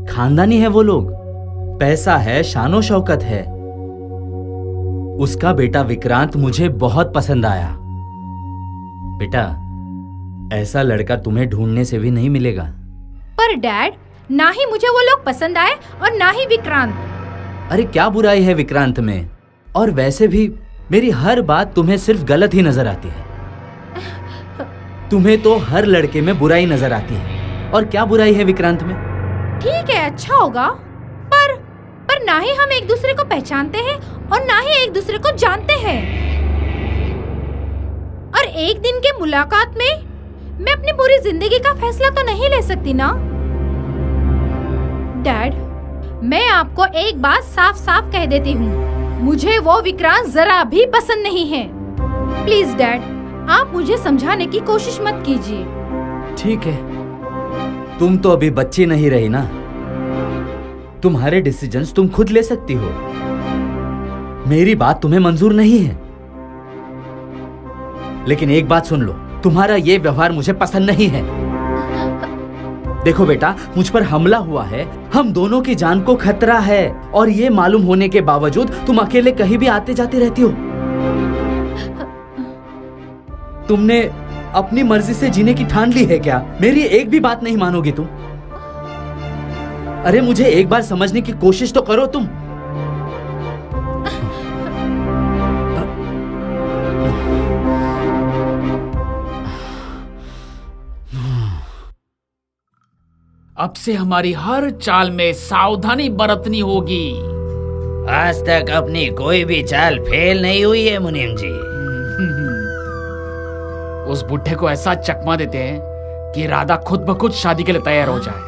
Speaker 6: खानदानी है वो लोग, पैसा है, शानो शौकत है। उसका बेटा विक्रांत मुझे बहुत पसंद आया। बेटा, ऐसा लड़का तुम्हें ढूंढने से भी नहीं मिलेगा।
Speaker 8: पर डैड, ना ही मुझे वो लोग पसंद आए और ना ही विक्रांत।
Speaker 6: अरे क्या बुराई है विक्रांत में? और वैसे भी मेरी हर बात तुम्हें सिर्फ गलत ही नजर आती है। तुम्हें तो हर लड़के में बुराई नजर आती है, और क्या बुराई है विक्रांत में?
Speaker 5: ठीक है, अच्छा होगा, पर ना ही हम एक दूसरे को पहचानते हैं और ना ही एक दूसरे को जानते हैं। और एक दिन के मुलाकात में मैं अपनी पूरी जिंदगी का फैसला तो नहीं ले सकती ना। डैड, मैं आपको एक बात साफ साफ कह देती हूँ, मुझे वो विक्रांत जरा भी पसंद नहीं है। प्लीज डैड, आप मुझे समझाने की कोशिश मत कीजिए।
Speaker 6: ठीक है, तुम तो अभी बच्ची नहीं रही ना, तुम्हारे डिसीजंस तुम खुद ले सकती हो। मेरी बात तुम्हें मंजूर नहीं है, लेकिन एक बात सुन लो, तुम्हारा ये व्यवहार मुझे पसंद नहीं है। देखो बेटा, मुझ पर हमला हुआ है, हम दोनों की जान को खतरा है, और ये मालूम होने के बावजूद तुम अकेले कहीं भी आते जाते रहती हो। तुमने अपनी मर्जी से जीने की ठान ली है क्या? मेरी एक भी बात नहीं मानोगी तुम? अरे मुझे एक बार समझने की कोशिश तो करो तुम।
Speaker 7: अब से हमारी हर चाल में सावधानी बरतनी होगी।
Speaker 10: आज तक अपनी कोई भी चाल फेल नहीं हुई है मुनीम जी।
Speaker 7: उस बुढ़े को ऐसा चकमा देते हैं कि राधा खुद ब खुद शादी के लिए तैयार हो जाए।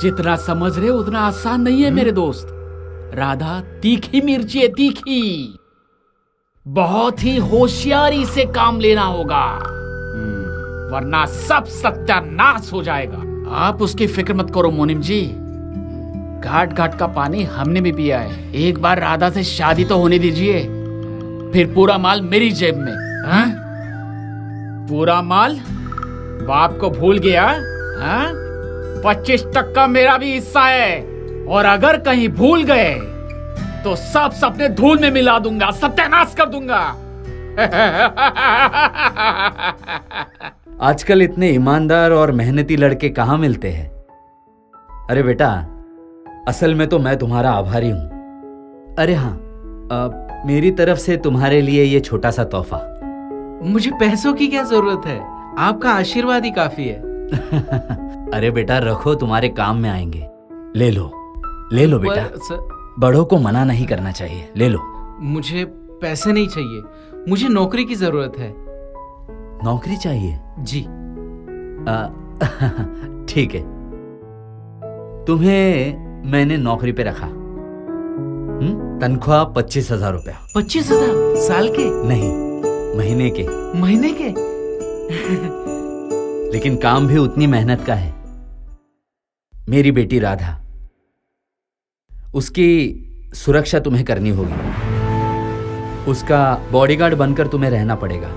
Speaker 7: जितना समझ रहे उतना आसान नहीं है मेरे दोस्त। राधा तीखी मिर्ची है, तीखी। बहुत ही होशियारी से काम लेना होगा, वरना सब सत्यानाश हो जाएगा। आप उसकी फिक्र मत करो मुनीम जी, घाट घाट का पानी हमने भी पिया है। एक बार राधा से शादी तो होने दीजिए, फिर पूरा माल मेरी जेब में। हा? पूरा माल बाप को भूल गया? हा? 25% मेरा भी हिस्सा है, और अगर कहीं भूल गए तो सब सपने धूल में मिला दूंगा, सत्यानाश कर दूंगा।
Speaker 6: आजकल इतने ईमानदार और मेहनती लड़के कहाँ मिलते हैं? अरे बेटा, असल में तो मैं तुम्हारा आभारी हूं। अरे हाँ, मेरी तरफ से तुम्हारे लिए ये छोटा सा तोहफा।
Speaker 11: मुझे पैसों की क्या जरूरत है, आपका आशीर्वाद ही काफी है।
Speaker 6: अरे बेटा रखो, तुम्हारे काम में आएंगे। ले लो बेटा, बड़ों को मना नहीं करना चाहिए, ले लो।
Speaker 11: मुझे पैसे नहीं चाहिए, मुझे नौकरी की जरूरत है।
Speaker 6: नौकरी चाहिए?
Speaker 11: जी।
Speaker 6: ठीक है, तुम्हें मैंने नौकरी पे रखा। तनख्वाह 25,000 रुपया।
Speaker 11: 25,000 साल के?
Speaker 6: नहीं, महीने के।
Speaker 11: महीने के?
Speaker 6: लेकिन काम भी उतनी मेहनत का है। मेरी बेटी राधा, उसकी सुरक्षा तुम्हें करनी होगी। उसका बॉडीगार्ड बनकर तुम्हें रहना पड़ेगा।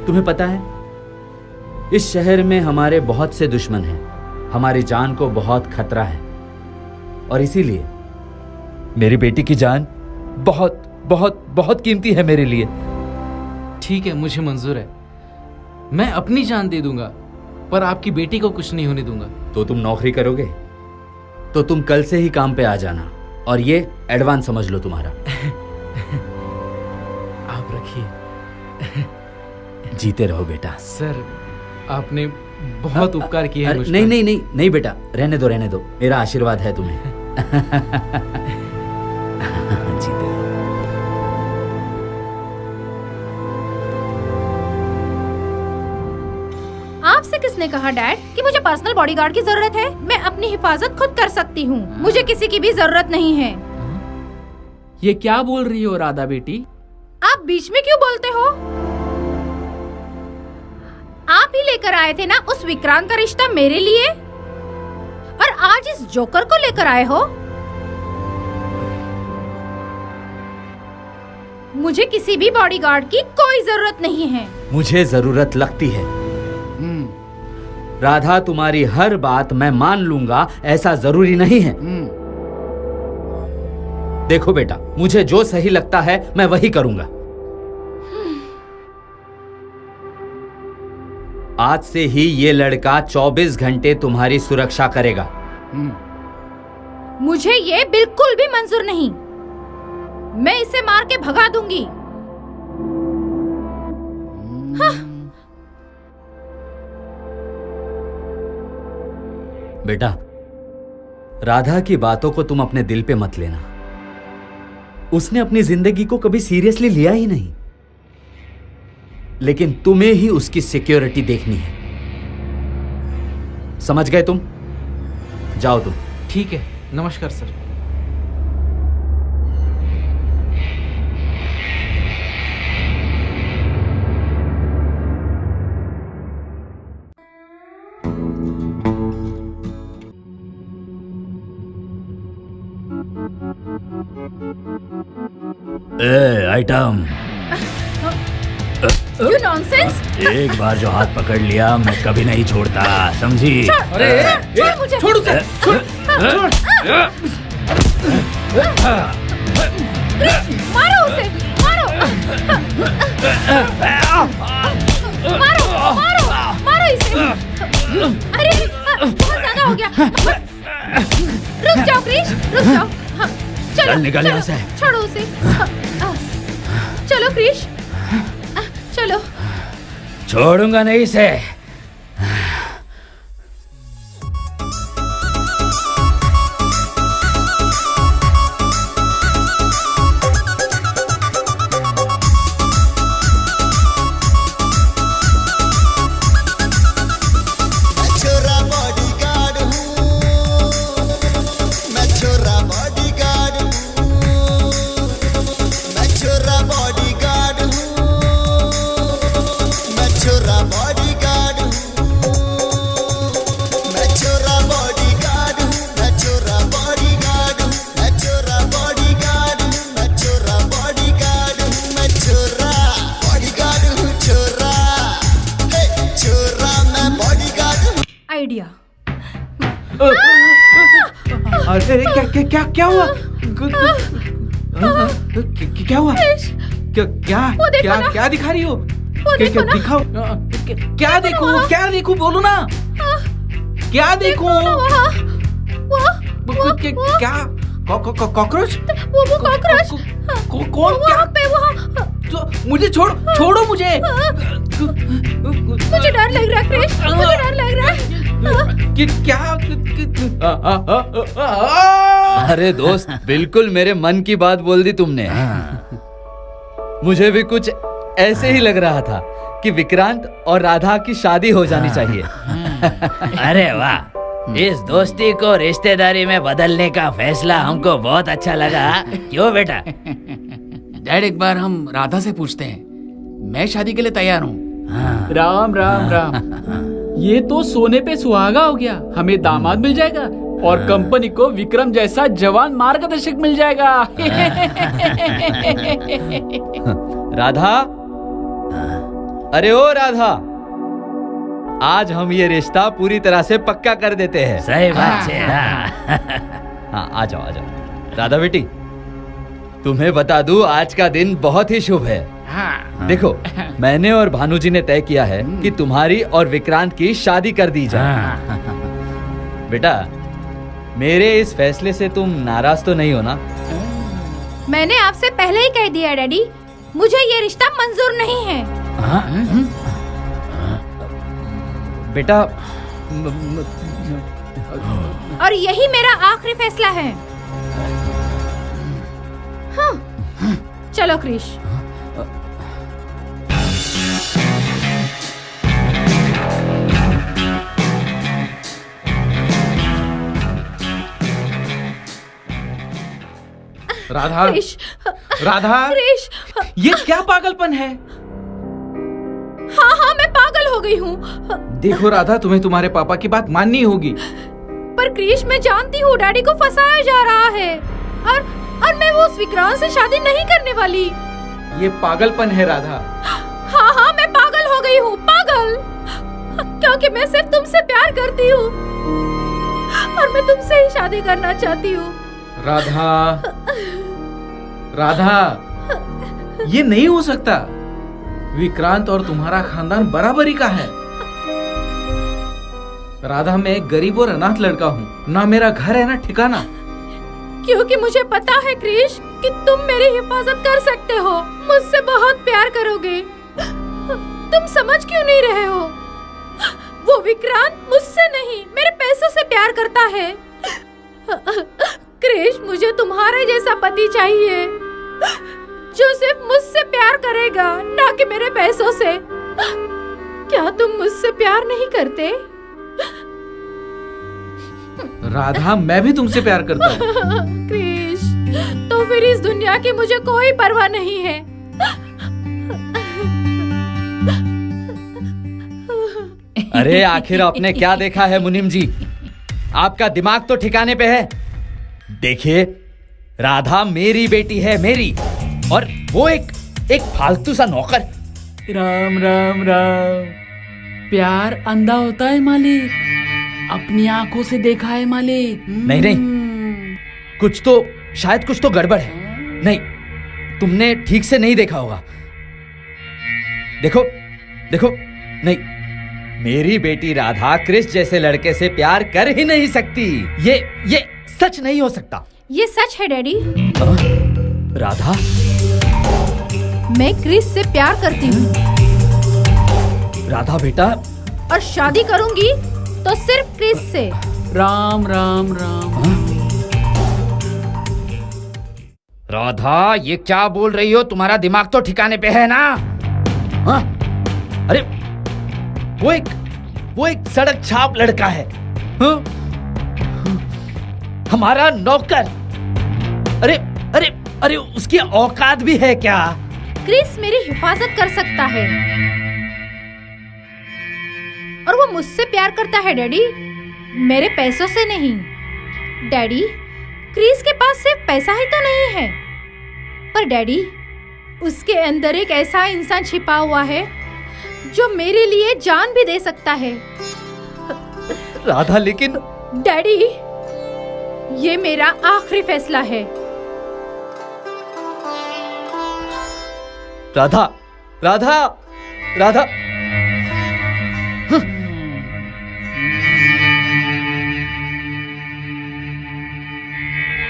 Speaker 6: तुम्हें पता है, इस शहर में हमारे बहुत से दुश्मन हैं, हमारी जान को बहुत खतरा है, और इसीलिए मेरी बेटी की जान बहुत बहुत बहुत कीमती है मेरे लिए।
Speaker 11: ठीक है, मुझे मंजूर है, मैं अपनी जान दे दूंगा, पर आपकी बेटी को कुछ नहीं होने दूंगा।
Speaker 6: तो तुम नौकरी करोगे तो तुम कल से ही काम पे आ जाना, और ये एडवांस समझ लो तुम्हारा।
Speaker 11: आप रखिए।
Speaker 6: जीते रहो बेटा।
Speaker 11: सर, आपने बहुत उपकार किया है मुझ पर।
Speaker 6: नहीं बेटा, रहने दो, मेरा आशीर्वाद है तुम्हें। जीते रहो।
Speaker 5: आपसे किसने कहा डैड कि मुझे पर्सनल बॉडीगार्ड की जरूरत है? मैं अपनी हिफाजत खुद कर सकती हूँ, मुझे किसी की भी जरूरत नहीं है।
Speaker 7: ये क्या बोल रही हो राधा बेटी?
Speaker 5: आप बीच में क्यों बोलते हो? आप ही लेकर आए थे ना उस विक्रांत का रिश्ता मेरे लिए, और आज इस जोकर को लेकर आए हो। मुझे किसी भी बॉडीगार्ड की कोई जरूरत नहीं है।
Speaker 6: मुझे जरूरत लगती है। राधा, तुम्हारी हर बात मैं मान लूंगा ऐसा जरूरी नहीं है। देखो बेटा, मुझे जो सही लगता है मैं वही करूंगा। आज से ही ये लड़का 24 घंटे तुम्हारी सुरक्षा करेगा।
Speaker 5: मुझे ये बिल्कुल भी मंजूर नहीं। मैं इसे मार के भगा दूंगी। हाँ।
Speaker 6: बेटा, राधा की बातों को तुम अपने दिल पे मत लेना। उसने अपनी जिंदगी को कभी सीरियसली लिया ही नहीं, लेकिन तुम्हें ही उसकी सिक्योरिटी देखनी है। समझ गए तुम? जाओ तुम।
Speaker 11: ठीक है, नमस्कार सर।
Speaker 10: Item,
Speaker 5: You nonsense!
Speaker 10: एक बार जो हाथ पकड़ लिया मैं कभी नहीं छोड़ता, समझी?
Speaker 7: अरे
Speaker 5: छोड़ मुझे।
Speaker 7: छोड़ उसे, छोड़।
Speaker 5: मारो उसे, मारो मारो मारो मारो इसे। अरे बहुत ज्यादा हो गया। रुक जाओ क्रिश, रुक जाओ। हाँ, चलो
Speaker 10: चल निकल यहाँ से।
Speaker 5: छोड़ो उसे। चलो क्रिश, चलो।
Speaker 10: छोड़ूंगा नहीं इसे।
Speaker 5: आइडिया।
Speaker 11: अरे क्या क्या क्या क्या हुआ? क्या हुआ? क्या क्या
Speaker 5: वो देखो
Speaker 11: क्या
Speaker 5: ना।
Speaker 11: क्या दिखा रही हो?
Speaker 5: वो
Speaker 11: क्या
Speaker 5: देखो
Speaker 11: क्या
Speaker 5: ना।
Speaker 11: दिखाओ? क्या देखूं? क्या देखूं? बोलो ना। क्या देखूं? क्या कॉकरोच?
Speaker 5: वो कॉकरोच।
Speaker 11: कौन? क्या?
Speaker 5: वहाँ पे वहाँ।
Speaker 11: मुझे छोड़ो मुझे।
Speaker 5: मुझे डर लग रहा है क्रिश, मुझे डर लग रहा है।
Speaker 11: क्या?
Speaker 6: अरे दोस्त, बिल्कुल मेरे मन की बात बोल दी तुमने। मुझे भी कुछ ऐसे ही लग रहा था कि विक्रांत और राधा की शादी हो जानी चाहिए।
Speaker 10: अरे वाह, इस दोस्ती को रिश्तेदारी में बदलने का फैसला हमको बहुत अच्छा लगा। क्यों बेटा?
Speaker 4: डैड, एक बार हम राधा से पूछते हैं। मैं शादी के लिए तैयार हूँ।
Speaker 7: राम राम राम। ये तो सोने पे सुहागा हो गया। हमें दामाद मिल जाएगा और कंपनी को विक्रम जैसा जवान मार्गदर्शक मिल जाएगा।
Speaker 6: राधा, अरे ओ राधा, आज हम ये रिश्ता पूरी तरह से पक्का कर देते हैं।
Speaker 10: सही बात है।
Speaker 6: हाँ, आ जाओ आ जाओ। राधा बेटी, तुम्हें बता दूं, आज का दिन बहुत ही शुभ है। देखो, मैंने और भानु जी ने तय किया है कि तुम्हारी और विक्रांत की शादी कर दी जाए। बेटा, मेरे इस फैसले से तुम नाराज तो नहीं हो ना?
Speaker 5: मैंने आपसे पहले ही कह दिया डैडी, मुझे ये रिश्ता मंजूर नहीं है।
Speaker 6: बेटा,
Speaker 5: और यही मेरा आखिरी फैसला है। हाँ, चलो क्रिश।
Speaker 11: राधा,
Speaker 5: क्रिश,
Speaker 11: राधा,
Speaker 5: क्रिश।
Speaker 11: ये क्या पागलपन है?
Speaker 5: हाँ हाँ, मैं पागल हो गई हूँ।
Speaker 11: देखो राधा, तुम्हें तुम्हारे पापा की बात माननी होगी।
Speaker 5: पर क्रिश, मैं जानती हूँ डैडी को फंसाया जा रहा है और मैं वो उस विक्रांत से शादी नहीं करने वाली।
Speaker 11: ये पागलपन है राधा।
Speaker 5: हाँ हाँ, मैं पागल हो गई हूँ, पागल। क्योंकि मैं सिर्फ तुमसे प्यार करती हूँ और मैं तुमसे ही शादी करना चाहती हूँ।
Speaker 11: राधा, राधा, ये नहीं हो सकता। विक्रांत और तुम्हारा खानदान बराबरी का है। राधा, मैं एक गरीब और अनाथ लड़का हूँ, ना मेरा घर है ना ठिकाना।
Speaker 5: क्योंकि मुझे पता है क्रिश कि तुम मेरी हिफाजत कर सकते हो, मुझसे बहुत प्यार करोगे। तुम समझ क्यों नहीं रहे हो? वो विक्रांत मुझसे नहीं, मेरे पैसों से प्यार करता है। क्रिश, मुझे तुम्हारे जैसा पति चाहिए जो सिर्फ मुझसे प्यार करेगा, ना कि मेरे पैसों से। क्या तुम मुझसे प्यार नहीं करते?
Speaker 11: राधा, मैं भी तुमसे प्यार करता हूँ।
Speaker 5: क्रिश, तो फिर इस दुनिया की मुझे कोई परवाह नहीं है।
Speaker 6: अरे आखिर आपने क्या देखा है मुनीम जी? आपका दिमाग तो ठिकाने पे है। देखिए, राधा मेरी बेटी है, मेरी, और वो एक फालतू सा नौकर।
Speaker 4: राम राम राम। प्यार अंधा होता है मालिक, अपनी आंखों से देखा है मालिक।
Speaker 6: नहीं नहीं, कुछ तो गड़बड़ है। नहीं, तुमने ठीक से नहीं देखा होगा। देखो देखो, नहीं, मेरी बेटी राधा क्रिश जैसे लड़के से प्यार कर ही नहीं सकती। ये सच नहीं हो सकता।
Speaker 5: ये सच है डैडी।
Speaker 6: राधा,
Speaker 5: मैं क्रिश से प्यार करती हूँ
Speaker 6: राधा बेटा,
Speaker 5: और शादी करूंगी तो सिर्फ क्रिश से।
Speaker 4: राम राम राम।
Speaker 10: राधा, ये क्या बोल रही हो? तुम्हारा दिमाग तो ठिकाने पे है ना?
Speaker 6: हाँ? अरे वो एक सड़क छाप लड़का है। हाँ? हमारा नौकर। अरे अरे अरे, उसकी औकात भी है क्या?
Speaker 5: क्रिश मेरी हिफाजत कर सकता है, और वो मुझसे प्यार करता है डैडी, मेरे पैसों से नहीं। डैडी, क्रिश के पास सिर्फ पैसा ही तो नहीं है, पर डैडी, उसके अंदर एक ऐसा इंसान छिपा हुआ है जो मेरे लिए जान भी दे सकता है।
Speaker 6: राधा, लेकिन
Speaker 5: डैडी, ये मेरा आखिरी फैसला है।
Speaker 6: राधा राधा राधा, हाँ,